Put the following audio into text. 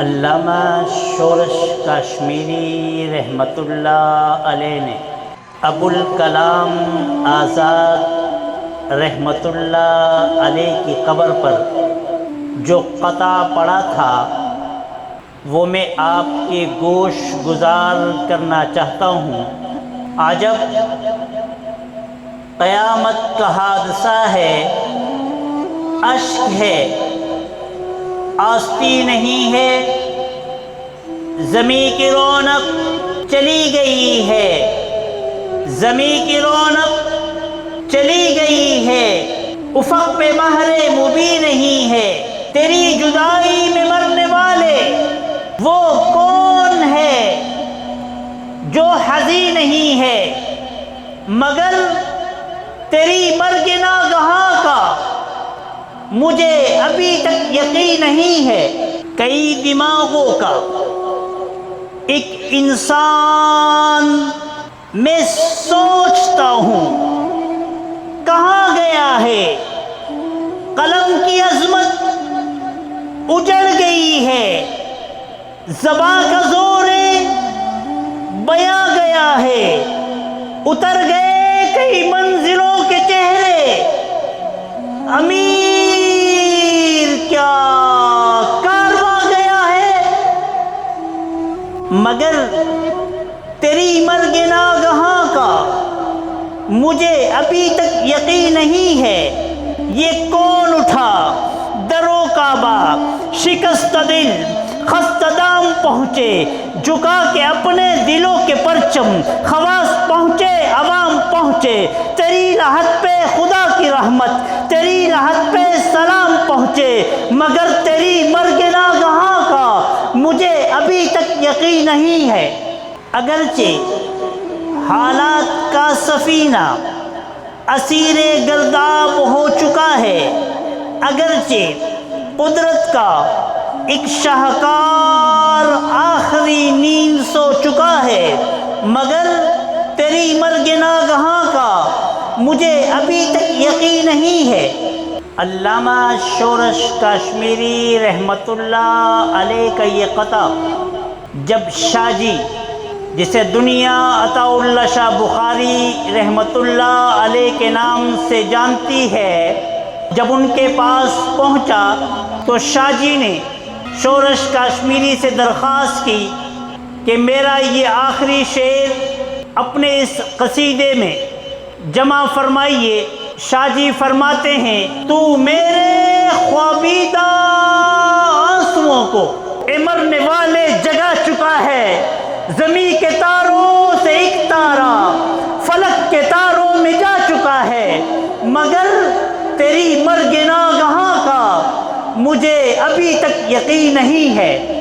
علامہ شورش کاشمیری رحمۃ اللہ علیہ نے ابوالکلام آزاد رحمۃ اللہ علیہ کی قبر پر جو قطع پڑا تھا وہ میں آپ کے گوش گزار کرنا چاہتا ہوں۔ عجب قیامت کا حادثہ ہے، اشک ہے، آستی نہیں ہے، زمیں کی رونق چلی گئی ہے، زمیں کی رونق چلی گئی ہے، افق پہ مہر مبیں نہیں ہے، تیری جدائی میں مرنے والے وہ کون ہے جو حزین نہیں ہے، مگر تیری مرگ ناگہاں کا مجھے ابھی تک یقین نہیں ہے۔ کئی دماغوں کا ایک انسان میں سوچتا ہوں کہاں گیا ہے، قلم کی عظمت اجڑ گئی ہے، زباں کا زور بیاں گیا ہے، اتر گئے کئی منزلوں کے چہرے، امیر کیا کارواں گیا ہے، مگر تیری مرگ ناگہاں کا مجھے ابھی تک یقین نہیں ہے۔ یہ کون اٹھا درو کعبہ، شکست دل خستہ دام پہنچے، جھکا کے اپنے دلوں کے پرچم، خواص پہنچے عوام پہنچے، تیری راحت پہ خدا کی رحمت، تیری راحت پہ سلام پہنچے، مگر تیری مرگ ناگہاں کا مجھے ابھی تک یقین نہیں ہے۔ اگرچہ حالات کا سفینہ اسیر گرداب ہو چکا ہے، اگرچہ قدرت کا ایک شاہکار آخری نیند سو چکا ہے، مگر تیری مرگ ناگہاں کا مجھے ابھی تک یقین نہیں ہے۔ علامہ شورش کاشمیری رحمۃ اللہ علیہ کا یہ قطع جب شاہ جی، جسے دنیا عطا اللہ شاہ بخاری رحمۃ اللہ علیہ کے نام سے جانتی ہے، جب ان کے پاس پہنچا تو شاہ جی نے شورش کاشمیری سے درخواست کی کہ میرا یہ آخری شعر اپنے اس قصیدے میں جمع فرمائیے۔ شاہ جی فرماتے ہیں، تو میرے خوابیدہ آنسوؤں کو اے مرنے والے جگا چکا ہے، زمیں کے تاروں سے ایک تارا فلک کے تاروں میں جا چکا ہے، مگر تیری مرگ ناگہاں کا مجھے ابھی تک یقین نہیں ہے۔